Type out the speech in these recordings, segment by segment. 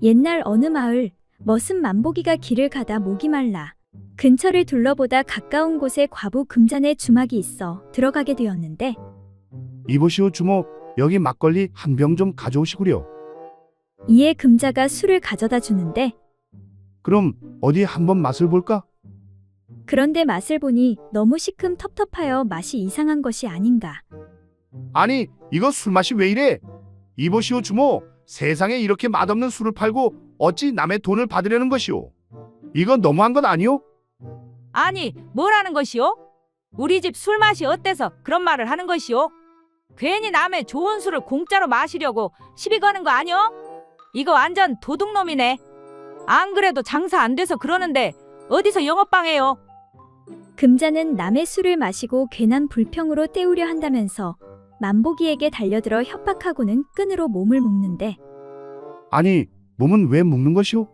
옛날 어느 마을, 머슴 만보기가 길을 가다 목이 말라 근처를 둘러보다 가까운 곳에 과부 금잔의 주막이 있어 들어가게 되었는데, 이보시오 주모, 여기 막걸리 한 병 좀 가져오시구려. 이에 금자가 술을 가져다 주는데, 그럼 어디 한번 맛을 볼까? 그런데 맛을 보니 너무 시큼텁텁하여 맛이 이상한 것이 아닌가. 아니, 이거 술맛이 왜 이래? 이보시오 주모, 세상에 이렇게 맛없는 술을 팔고 어찌 남의 돈을 받으려는 것이오? 이건 너무한 것 아니오? 아니, 뭐라는 것이오? 우리 집 술맛이 어때서 그런 말을 하는 것이오? 괜히 남의 좋은 술을 공짜로 마시려고 시비 거는 거 아니오? 이거 완전 도둑놈이네. 안 그래도 장사 안 돼서 그러는데 어디서 영업방해요? 금자는 남의 술을 마시고 괜한 불평으로 때우려 한다면서 만보기에게 달려들어 협박하고는 끈으로 몸을 묶는데, 아니, 몸은 왜 묶는 것이오?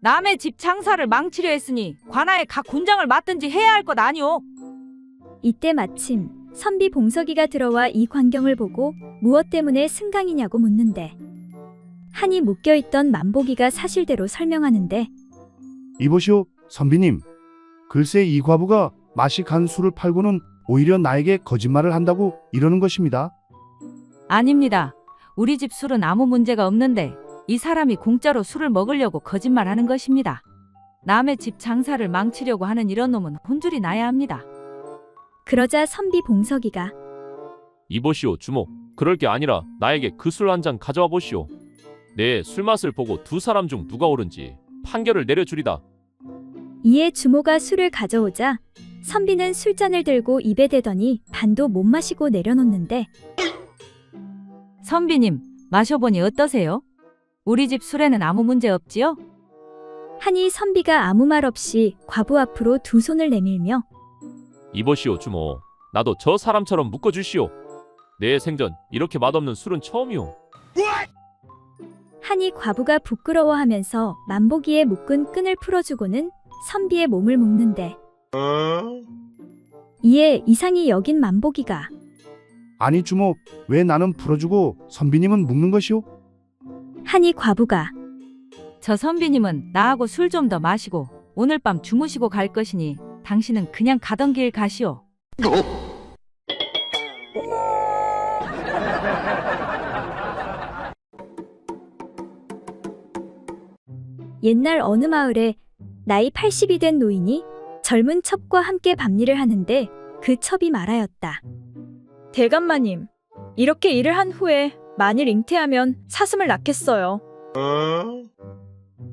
남의 집 장사를 망치려 했으니 관아에 각 군장을 맡든지 해야 할 것 아니오? 이때 마침 선비 봉석이가 들어와 이 광경을 보고 무엇 때문에 승강이냐고 묻는데, 한이 묶여있던 만보기가 사실대로 설명하는데, 이보시오, 선비님. 글쎄 이 과부가 맛이 간 술을 팔고는 오히려 나에게 거짓말을 한다고 이러는 것입니다. 아닙니다. 우리 집 술은 아무 문제가 없는데 이 사람이 공짜로 술을 먹으려고 거짓말하는 것입니다. 남의 집 장사를 망치려고 하는 이런 놈은 혼쭐이 나야 합니다. 그러자 선비 봉석이가 이보시오 주모, 그럴 게 아니라 나에게 그 술 한 잔 가져와 보시오. 내 술맛을 보고 두 사람 중 누가 옳은지 판결을 내려주리다. 이에 주모가 술을 가져오자 선비는 술잔을 들고 입에 대더니 반도 못 마시고 내려놓는데, 선비님, 마셔보니 어떠세요? 우리 집 술에는 아무 문제 없지요? 하니 선비가 아무 말 없이 과부 앞으로 두 손을 내밀며 이보시오 주모, 나도 저 사람처럼 묶어주시오. 내 생전 이렇게 맛없는 술은 처음이오. 하니 과부가 부끄러워하면서 만보기에 묶은 끈을 풀어주고는 선비의 몸을 묶는데, 이에 이상히 여긴 만보기가 아니 주모, 왜 나는 풀어주고 선비님은 묶는 것이오? 하니 과부가 저 선비님은 나하고 술 좀 더 마시고 오늘 밤 주무시고 갈 것이니 당신은 그냥 가던 길 가시오. 옛날 어느 마을에 나이 80이 된 노인이 젊은 첩과 함께 밤일을 하는데, 그 첩이 말하였다. 대감마님, 이렇게 일을 한 후에 만일 잉태하면 사슴을 낳겠어요.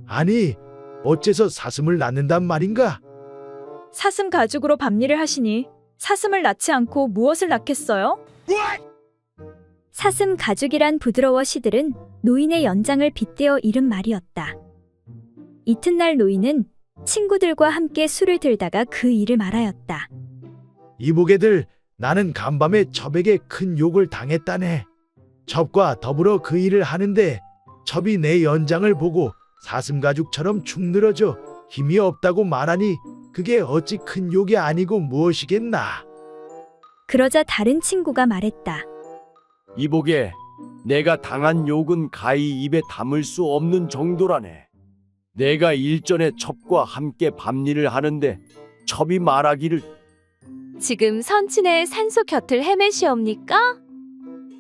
아니, 어째서 사슴을 낳는단 말인가? 사슴 가죽으로 밤일을 하시니 사슴을 낳지 않고 무엇을 낳겠어요? 사슴 가죽이란 부드러워 시들은 노인의 연장을 빗대어 이른 말이었다. 이튿날 노인은 친구들과 함께 술을 들다가 그 일을 말하였다. 이보게들, 나는 간밤에 첩에게 큰 욕을 당했다네. 첩과 더불어 그 일을 하는데 첩이 내 연장을 보고 사슴 가죽처럼 축 늘어져 힘이 없다고 말하니 그게 어찌 큰 욕이 아니고 무엇이겠나. 그러자 다른 친구가 말했다. 이보게, 내가 당한 욕은 가히 입에 담을 수 없는 정도라네. 내가 일전에 첩과 함께 밤일을 하는데 첩이 말하기를 지금 선친의 산소 곁을 헤매시옵니까?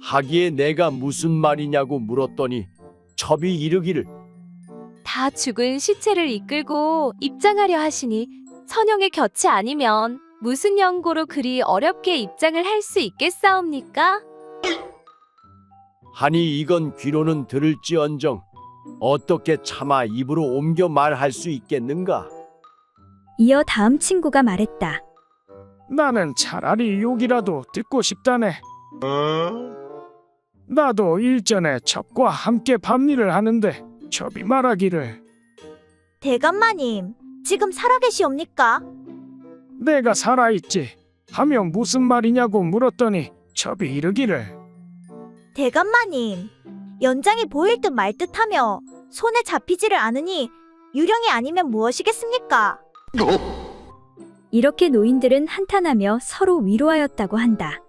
하기에 내가 무슨 말이냐고 물었더니 첩이 이르기를 다 죽은 시체를 이끌고 입장하려 하시니 선영의 곁이 아니면 무슨 연고로 그리 어렵게 입장을 할 수 있겠사옵니까? 하니 이건 귀로는 들을지언정 어떻게 차마 입으로 옮겨 말할 수 있겠는가? 이어 다음 친구가 말했다. 나는 차라리 욕이라도 듣고 싶다네. 나도 일전에 첩과 함께 밤일을 하는데 첩이 말하기를 대감마님, 지금 살아계시옵니까? 내가 살아있지 하면 무슨 말이냐고 물었더니 첩이 이르기를 대감마님, 연장이 보일 듯 말 듯하며 손에 잡히지를 않으니 유령이 아니면 무엇이겠습니까? 이렇게 노인들은 한탄하며 서로 위로하였다고 한다.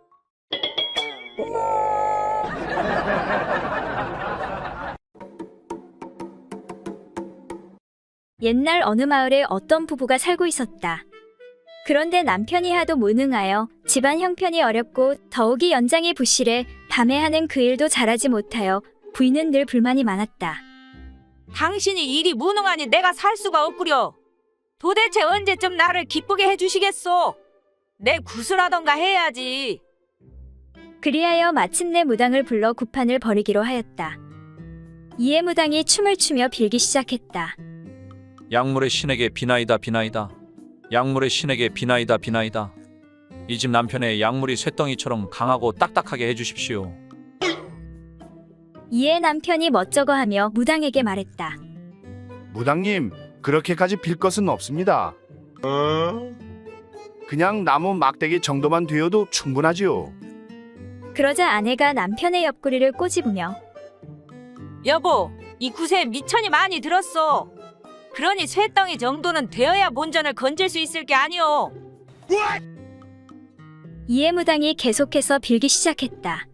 옛날 어느 마을에 어떤 부부가 살고 있었다. 그런데 남편이 하도 무능하여 집안 형편이 어렵고 더욱이 연장이 부실해 밤에 하는 그 일도 잘하지 못하여 부인은 늘 불만이 많았다. 당신이 일이 무능하니 내가 살 수가 없구려. 도대체 언제쯤 나를 기쁘게 해주시겠소? 내 구슬하던가 해야지. 그리하여 마침내 무당을 불러 구판을 벌이기로 하였다. 이에 무당이 춤을 추며 빌기 시작했다. 약물의 신에게 비나이다 비나이다. 약물의 신에게 비나이다 비나이다. 이 집 남편의 약물이 쇳덩이처럼 강하고 딱딱하게 해주십시오. 이에 남편이 멋쩍어하며 무당에게 말했다. 무당님, 그렇게까지 빌 것은 없습니다. 그냥 나무 막대기 정도만 되어도 충분하지요. 그러자 아내가 남편의 옆구리를 꼬집으며 여보, 이 굿에 미천이 많이 들었어. 그러니 쇳덩이 정도는 되어야 본전을 건질 수 있을 게 아니오. 이에 무당이 계속해서 빌기 시작했다.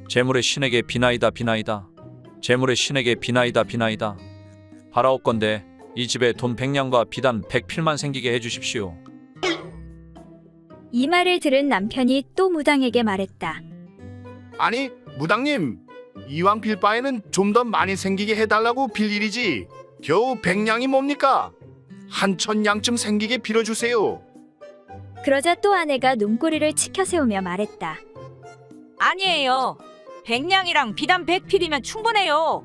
재물의 신에게 비나이다 비나이다. 재물의 신에게 비나이다 비나이다. 바라옵건대 이 집에 돈 100냥과 비단 100필만 생기게 해주십시오. 이 말을 들은 남편이 또 무당에게 말했다. 아니, 무당님, 이왕 빌 바에는 좀 더 많이 생기게 해달라고 빌 일이지. 겨우 100냥이 뭡니까? 한 1000냥쯤 생기게 빌어주세요. 그러자 또 아내가 눈꼬리를 치켜 세우며 말했다. 아니에요. 100냥이랑 비단 100필이면 충분해요.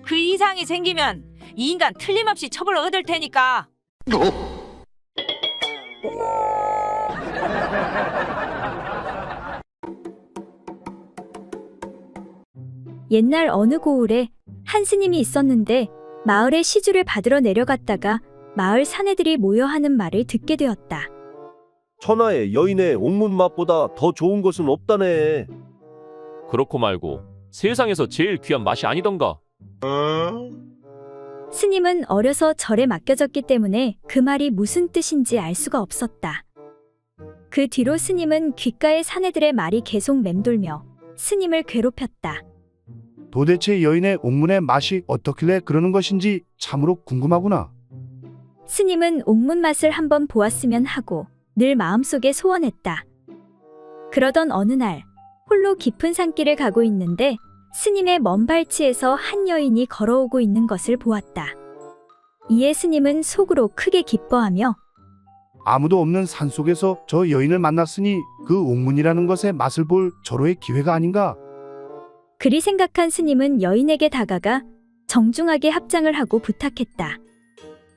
그 이상이 생기면 이 인간 틀림없이 처벌을 얻을 테니까. 옛날 어느 고을에 한 스님이 있었는데 마을에 시주를 받으러 내려갔다가 마을 사내들이 모여 하는 말을 듣게 되었다. 천하의 여인의 옥문 맛보다 더 좋은 것은 없다네. 그렇고 말고 세상에서 제일 귀한 맛이 아니던가. 스님은 어려서 절에 맡겨졌기 때문에 그 말이 무슨 뜻인지 알 수가 없었다. 그 뒤로 스님은 귓가의 사내들의 말이 계속 맴돌며 스님을 괴롭혔다. 도대체 여인의 옥문의 맛이 어떻길래 그러는 것인지 참으로 궁금하구나. 스님은 옥문 맛을 한번 보았으면 하고 늘 마음속에 소원했다. 그러던 어느 날 홀로 깊은 산길을 가고 있는데 스님의 먼 발치에서 한 여인이 걸어오고 있는 것을 보았다. 이에 스님은 속으로 크게 기뻐하며 아무도 없는 산속에서 저 여인을 만났으니 그 옥문이라는 것의 맛을 볼 절호의 기회가 아닌가. 그리 생각한 스님은 여인에게 다가가 정중하게 합장을 하고 부탁했다.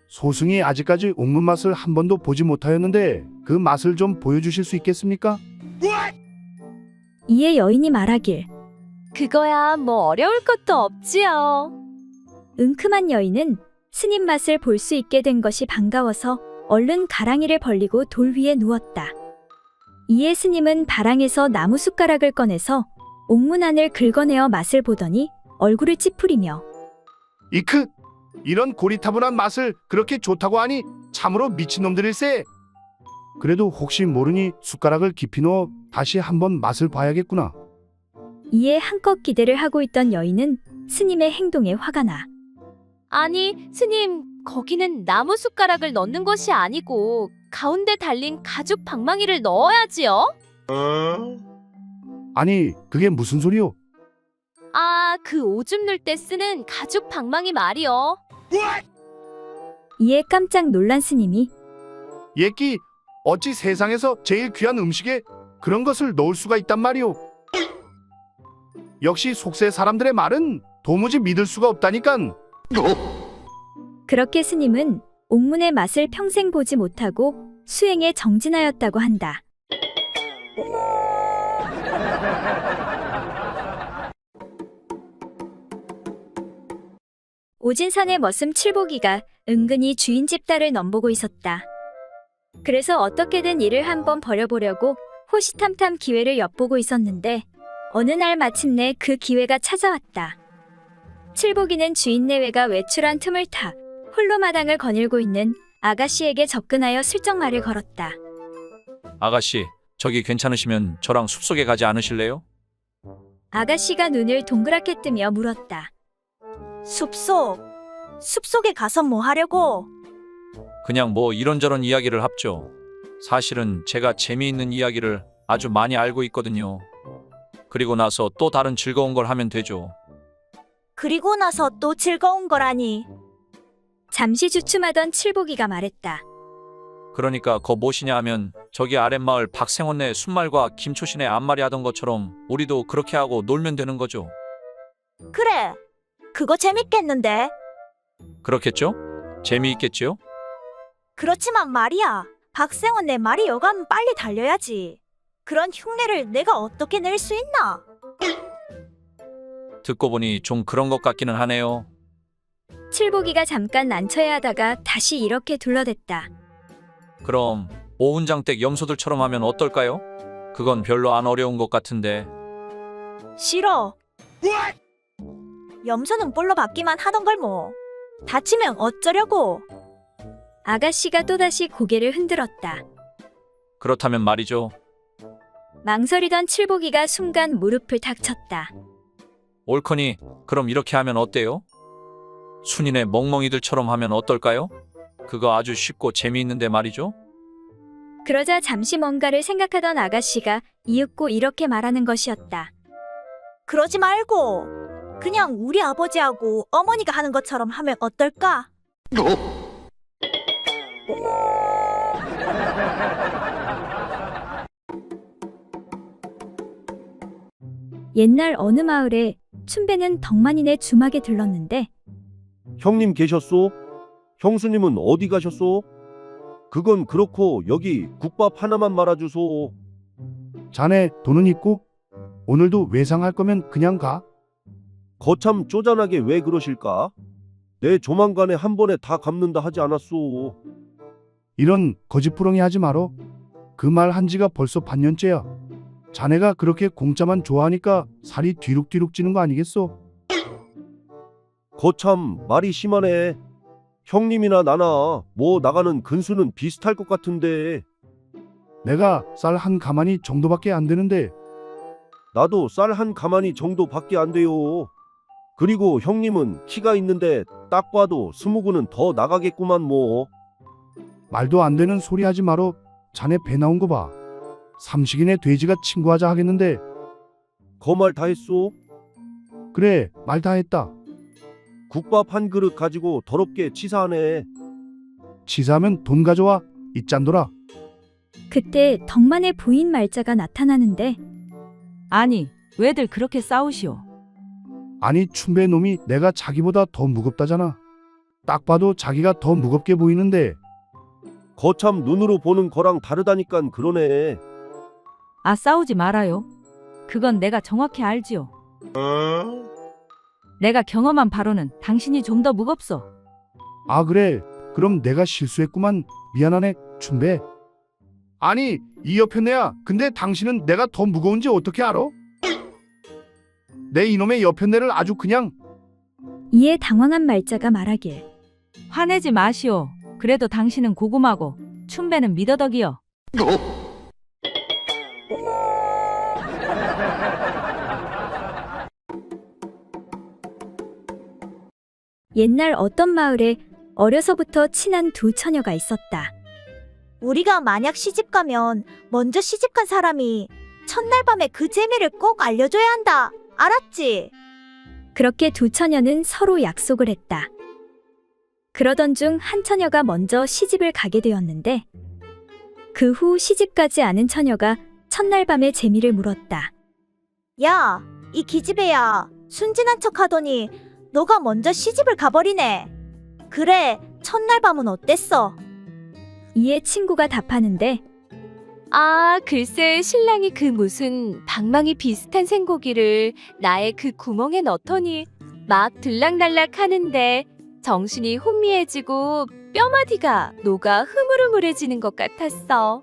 소승이 아직까지 옥문 맛을 한 번도 보지 못하였는데 그 맛을 좀 보여주실 수 있겠습니까? 이에 여인이 말하길 그거야 뭐 어려울 것도 없지요. 은큼한 여인은 스님 맛을 볼 수 있게 된 것이 반가워서 얼른 가랑이를 벌리고 돌 위에 누웠다. 이에 스님은 바랑에서 나무 숟가락을 꺼내서 옥문 안을 긁어내어 맛을 보더니 얼굴을 찌푸리며 이크! 이런 고리타분한 맛을 그렇게 좋다고 하니 참으로 미친놈들일세. 그래도 혹시 모르니 숟가락을 깊이 넣어 다시 한번 맛을 봐야겠구나. 이에 한껏 기대를 하고 있던 여인은 스님의 행동에 화가 나. 아니, 스님, 거기는 나무 숟가락을 넣는 것이 아니고 가운데 달린 가죽 방망이를 넣어야지요. 아니, 그게 무슨 소리요? 아, 그 오줌 눌 때 쓰는 가죽 방망이 말이요. 이에 깜짝 놀란 스님이 예끼, 어찌 세상에서 제일 귀한 음식에 그런 것을 넣을 수가 있단 말이오. 역시 속세 사람들의 말은 도무지 믿을 수가 없다니깐. 그렇게 스님은 옥문의 맛을 평생 보지 못하고 수행에 정진하였다고 한다. 오진산의 머슴 칠보기가 은근히 주인 집 딸을 넘보고 있었다. 그래서 어떻게든 일을 한번 벌여보려고 호시탐탐 기회를 엿보고 있었는데 어느 날 마침내 그 기회가 찾아왔다. 칠보기는 주인 내외가 외출한 틈을 타 홀로 마당을 거닐고 있는 아가씨에게 접근하여 슬쩍 말을 걸었다. 아가씨, 저기 괜찮으시면 저랑 숲속에 가지 않으실래요? 아가씨가 눈을 동그랗게 뜨며 물었다. 숲속. 숲속에 가서 뭐 하려고? 그냥 뭐 이런저런 이야기를 합죠. 사실은 제가 재미있는 이야기를 아주 많이 알고 있거든요. 그리고 나서 또 다른 즐거운 걸 하면 되죠. 그리고 나서 또 즐거운 거라니. 잠시 주춤하던 칠복이가 말했다. 그러니까 거 무엇이냐 하면 저기 아랫마을 박생원네 순말과 김초신의 앞말이 하던 것처럼 우리도 그렇게 하고 놀면 되는 거죠. 그래, 그거 재밌겠는데? 그렇겠죠? 재미있겠지요? 그렇지만 말이야, 박생원 내 말이 여간 빨리 달려야지. 그런 흉내를 내가 어떻게 낼 수 있나? 듣고 보니 좀 그런 것 같기는 하네요. 칠복이가 잠깐 난처해 하다가 다시 이렇게 둘러댔다. 그럼 오훈장댁 염소들처럼 하면 어떨까요? 그건 별로 안 어려운 것 같은데. 싫어. 염소는 볼로 받기만 하던 걸 뭐. 다치면 어쩌려고? 아가씨가 또다시 고개를 흔들었다. 그렇다면 말이죠. 망설이던 칠복이가 순간 무릎을 탁 쳤다. 옳거니 그럼 이렇게 하면 어때요? 순인의 멍멍이들처럼 하면 어떨까요? 그거 아주 쉽고 재미있는데 말이죠. 그러자 잠시 뭔가를 생각하던 아가씨가 이윽고 이렇게 말하는 것이었다. 그러지 말고 그냥 우리 아버지하고 어머니가 하는 것처럼 하면 어떨까? 옛날 어느 마을에 춘배는 덕만이네 주막에 들렀는데 형님 계셨소? 형수님은 어디 가셨소? 그건 그렇고 여기 국밥 하나만 말아주소. 자네 돈은 있고 오늘도 외상할 거면 그냥 가. 거참 쪼잔하게 왜 그러실까? 내 조만간에 한 번에 다 갚는다 하지 않았소. 이런 거짓부렁이 하지 마로. 그 말 한 지가 벌써 반년째야. 자네가 그렇게 공짜만 좋아하니까 살이 뒤룩뒤룩 찌는 거 아니겠소? 거참 말이 심하네. 형님이나 나나 뭐 나가는 근수는 비슷할 것 같은데. 내가 쌀 한 가마니 정도밖에 안 되는데. 나도 쌀 한 가마니 정도밖에 안 돼요. 그리고 형님은 키가 있는데 딱 봐도 20근은 더 나가겠구만 뭐. 말도 안 되는 소리 하지 마로. 자네 배 나온 거 봐. 삼식인의 돼지가 친구하자 하겠는데. 거말 다 했소? 그래, 말 다 했다. 국밥 한 그릇 가지고 더럽게 치사하네. 치사하면 돈 가져와. 이 짠돌아. 그때 덕만의 부인 말자가 나타나는데 아니, 왜들 그렇게 싸우시오? 아니 춘배 놈이 내가 자기보다 더 무겁다잖아. 딱 봐도 자기가 더 무겁게 보이는데. 거참 눈으로 보는 거랑 다르다니깐 그러네. 아, 싸우지 말아요. 그건 내가 정확히 알지요. 내가 경험한 바로는 당신이 좀 더 무겁소. 아 그래, 그럼 내가 실수했구만. 미안하네 춘배. 아니 이 여편네야, 근데 당신은 내가 더 무거운지 어떻게 알아? 내 이놈의 여편네를 아주 그냥. 이에 당황한 말자가 말하길. 화내지 마시오. 그래도 당신은 고구마고 춘배는 미더덕이요. 옛날 어떤 마을에 어려서부터 친한 두 처녀가 있었다. 우리가 만약 시집가면 먼저 시집간 사람이 첫날 밤에 그 재미를 꼭 알려줘야 한다. 알았지? 그렇게 두 처녀는 서로 약속을 했다. 그러던 중 한 처녀가 먼저 시집을 가게 되었는데 그 후 시집가지 않은 처녀가 첫날 밤의 재미를 물었다. 야, 이 기집애야. 순진한 척 하더니 너가 먼저 시집을 가버리네. 그래, 첫날 밤은 어땠어? 이에 친구가 답하는데 아, 글쎄 신랑이 그 무슨 방망이 비슷한 생고기를 나의 그 구멍에 넣더니 막 들락날락 하는데 정신이 혼미해지고 뼈마디가 녹아 흐물흐물해지는 것 같았어.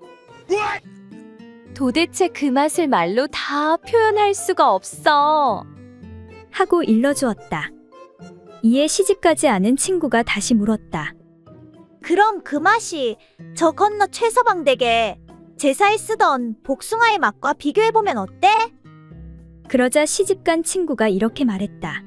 도대체 그 맛을 말로 다 표현할 수가 없어. 하고 일러주었다. 이에 시집가지 않은 친구가 다시 물었다. 그럼 그 맛이 저 건너 최서방 댁에 제사에 쓰던 복숭아의 맛과 비교해보면 어때? 그러자 시집간 친구가 이렇게 말했다.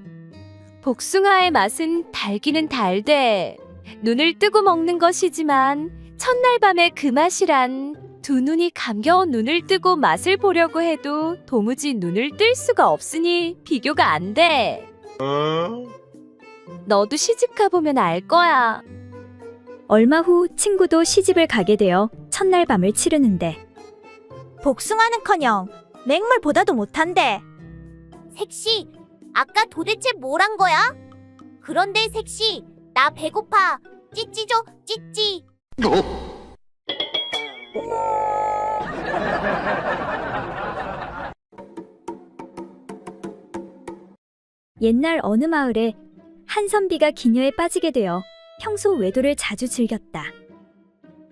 복숭아의 맛은 달기는 달되 눈을 뜨고 먹는 것이지만 첫날 밤의 그 맛이란 두 눈이 감겨온 눈을 뜨고 맛을 보려고 해도 도무지 눈을 뜰 수가 없으니 비교가 안 돼. 너도 시집 가보면 알 거야. 얼마 후 친구도 시집을 가게 되어 첫날 밤을 치르는데 복숭아는커녕 맹물보다도 못한데. 색시, 아까 도대체 뭘 한 거야? 그런데 색시, 나 배고파. 찌찌 줘, 찌찌. 옛날 어느 마을에 한 선비가 기녀에 빠지게 되어 평소 외도를 자주 즐겼다.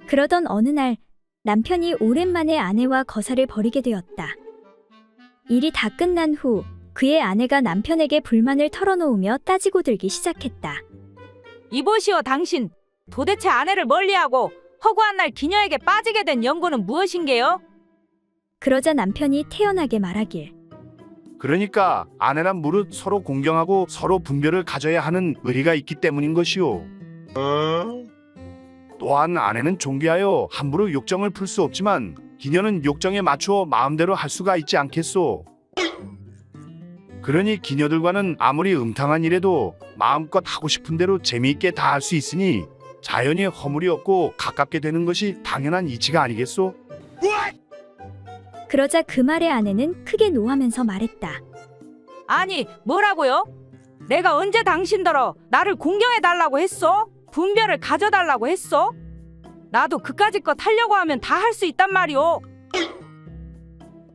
그러던 어느 날 남편이 오랜만에 아내와 거사를 벌이게 되었다. 일이 다 끝난 후 그의 아내가 남편에게 불만을 털어놓으며 따지고 들기 시작했다. 이보시오 당신. 도대체 아내를 멀리하고 허구한 날 기녀에게 빠지게 된 연고는 무엇인게요? 그러자 남편이 태연하게 말하길. 그러니까 아내란 무릇 서로 공경하고 서로 분별을 가져야 하는 의리가 있기 때문인 것이오. 또한 아내는 존귀하여 함부로 욕정을 풀 수 없지만 기녀는 욕정에 맞추어 마음대로 할 수가 있지 않겠소. 그러니 기녀들과는 아무리 음탕한 일에도 마음껏 하고 싶은 대로 재미있게 다 할 수 있으니 자연히 허물이 없고 가깝게 되는 것이 당연한 이치가 아니겠소? 그러자 그 말에 아내는 크게 노하면서 말했다. 아니 뭐라고요? 내가 언제 당신더러 나를 공경해달라고 했어? 분별을 가져달라고 했어? 나도 그까짓 것 하려고 하면 다 할 수 있단 말이오.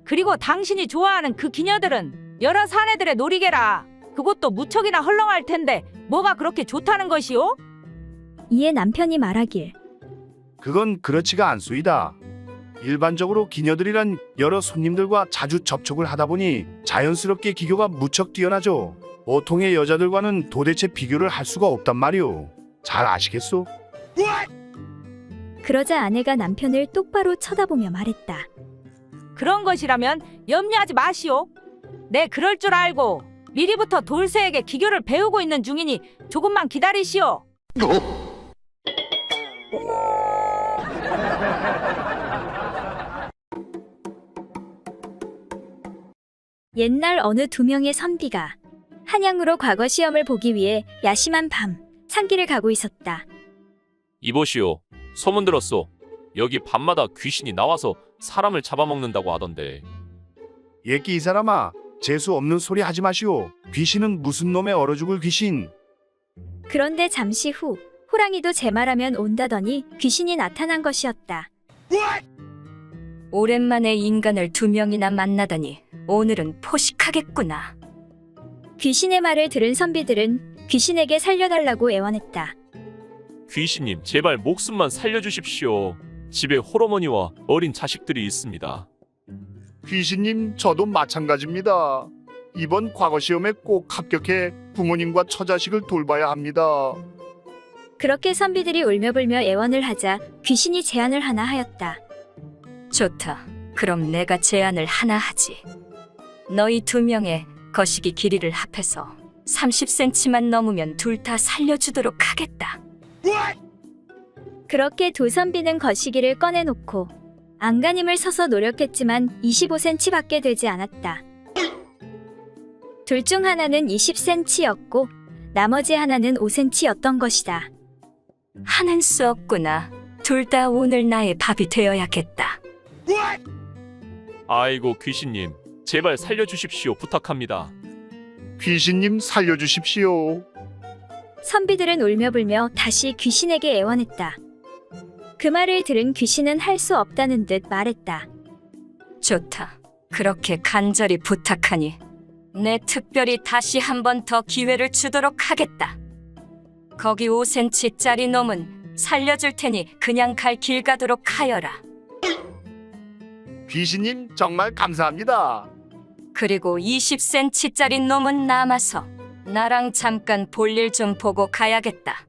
그리고 당신이 좋아하는 그 기녀들은 여러 사내들의 놀이개라. 그것도 무척이나 헐렁할 텐데 뭐가 그렇게 좋다는 것이오? 이에 남편이 말하길. 그건 그렇지가 않소이다. 일반적으로 기녀들이란 여러 손님들과 자주 접촉을 하다 보니 자연스럽게 기교가 무척 뛰어나죠. 보통의 여자들과는 도대체 비교를 할 수가 없단 말이오. 잘 아시겠소? 그러자 아내가 남편을 똑바로 쳐다보며 말했다. 그런 것이라면 염려하지 마시오. 내 그럴 줄 알고 미리부터 돌쇠에게 기교를 배우고 있는 중이니 조금만 기다리시오. 옛날 어느 두 명의 선비가 한양으로 과거 시험을 보기 위해 야심한 밤 산길을 가고 있었다. 이보시오. 소문 들었소. 여기 밤마다 귀신이 나와서 사람을 잡아먹는다고 하던데. 예끼 이 사람아, 재수 없는 소리 하지 마시오. 귀신은 무슨 놈의 얼어 죽을 귀신. 그런데 잠시 후 호랑이도 제 말하면 온다더니 귀신이 나타난 것이었다. 오랜만에 인간을 두 명이나 만나다니 오늘은 포식하겠구나. 귀신의 말을 들은 선비들은 귀신에게 살려달라고 애원했다. 귀신님, 제발 목숨만 살려주십시오. 집에 홀어머니와 어린 자식들이 있습니다. 귀신님, 저도 마찬가지입니다. 이번 과거 시험에 꼭 합격해 부모님과 처자식을 돌봐야 합니다. 그렇게 선비들이 울며불며 애원을 하자 귀신이 제안을 하나 하였다. 좋다. 그럼 내가 제안을 하나 하지. 너희 두 명의 거시기 길이를 합해서 30cm만 넘으면 둘 다 살려주도록 하겠다. 그렇게 두 선비는 거시기를 꺼내놓고 안간힘을 써서 노력했지만 25cm밖에 되지 않았다. 둘 중 하나는 20cm였고 나머지 하나는 5cm였던 것이다. 하는 수 없구나. 둘 다 오늘 나의 밥이 되어야겠다. 아이고 귀신님, 제발 살려주십시오. 부탁합니다. 귀신님, 살려주십시오. 선비들은 울며불며 다시 귀신에게 애원했다. 그 말을 들은 귀신은 할 수 없다는 듯 말했다. 좋다. 그렇게 간절히 부탁하니 내 특별히 다시 한 번 더 기회를 주도록 하겠다. 거기 5cm짜리 놈은 살려줄 테니 그냥 갈 길 가도록 하여라. 귀신님, 정말 감사합니다. 그리고 20cm짜리 놈은 남아서 나랑 잠깐 볼일 좀 보고 가야겠다.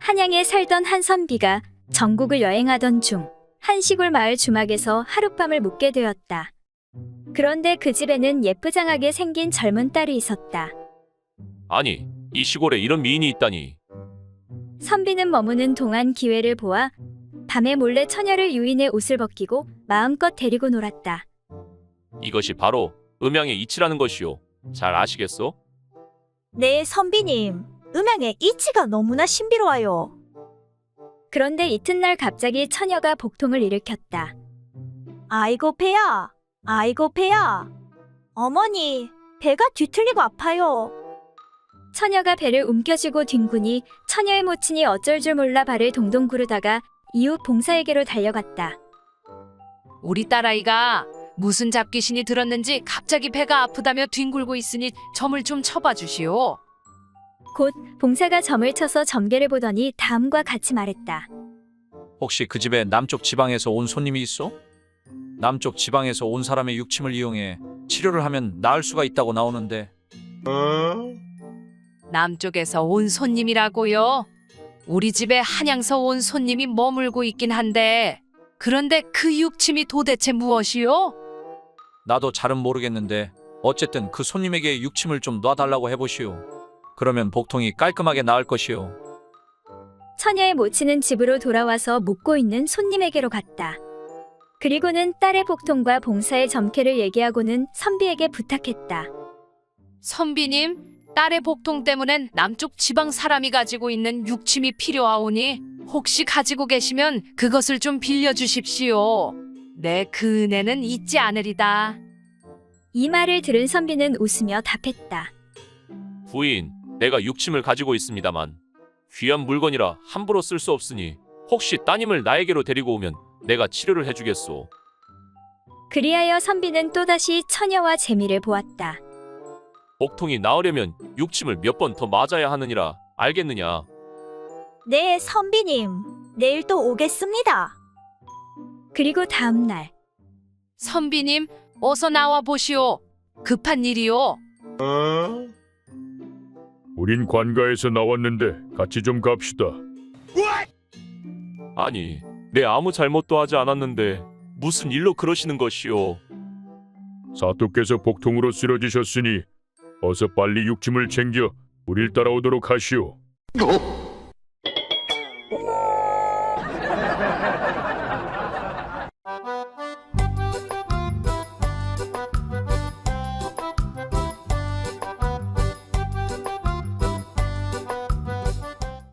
한양에 살던 한 선비가 전국을 여행하던 중 한 시골 마을 주막에서 하룻밤을 묵게 되었다. 그런데 그 집에는 예쁘장하게 생긴 젊은 딸이 있었다. 아니, 이 시골에 이런 미인이 있다니. 선비는 머무는 동안 기회를 보아 밤에 몰래 처녀를 유인해 옷을 벗기고 마음껏 데리고 놀았다. 이것이 바로 음양의 이치라는 것이오. 잘 아시겠소? 네, 선비님. 음양의 이치가 너무나 신비로워요. 그런데 이튿날 갑자기 처녀가 복통을 일으켰다. 아이고 배야. 아이고 배야. 어머니, 배가 뒤틀리고 아파요. 처녀가 배를 움켜쥐고 뒹구니 처녀의 모친이 어쩔 줄 몰라 발을 동동 구르다가 이웃 봉사에게로 달려갔다. 우리 딸아이가 무슨 잡귀신이 들었는지 갑자기 배가 아프다며 뒹굴고 있으니 점을 좀 쳐봐 주시오. 곧 봉사가 점을 쳐서 점괘를 보더니 다음과 같이 말했다. 혹시 그 집에 남쪽 지방에서 온 손님이 있어? 남쪽 지방에서 온 사람의 육침을 이용해 치료를 하면 나을 수가 있다고 나오는데. 남쪽에서 온 손님이라고요? 우리 집에 한양서 온 손님이 머물고 있긴 한데 그런데 그 육침이 도대체 무엇이요? 나도 잘은 모르겠는데 어쨌든 그 손님에게 육침을 좀 놔달라고 해보시오. 그러면 복통이 깔끔하게 나을 것이오. 처녀의 모친은 집으로 돌아와서 묵고 있는 손님에게로 갔다. 그리고는 딸의 복통과 봉사의 점괘를 얘기하고는 선비에게 부탁했다. 선비님, 딸의 복통 때문엔 남쪽 지방 사람이 가지고 있는 육침이 필요하오니 혹시 가지고 계시면 그것을 좀 빌려주십시오. 내 그 은혜는 잊지 않으리다. 이 말을 들은 선비는 웃으며 답했다. 부인, 내가 육침을 가지고 있습니다만 귀한 물건이라 함부로 쓸 수 없으니 혹시 따님을 나에게로 데리고 오면 내가 치료를 해주겠소. 그리하여 선비는 또다시 처녀와 재미를 보았다. 복통이 나으려면 육침을 몇 번 더 맞아야 하느니라 알겠느냐? 네, 선비님. 내일 또 오겠습니다. 그리고 다음 날 선비님, 어서 나와 보시오. 급한 일이오. 우린 관가에서 나왔는데 같이 좀 갑시다. 아니, 내 아무 잘못도 하지 않았는데 무슨 일로 그러시는 것이오? 사또께서 복통으로 쓰러지셨으니 어서 빨리 육침을 챙겨 우릴 따라오도록 하시오.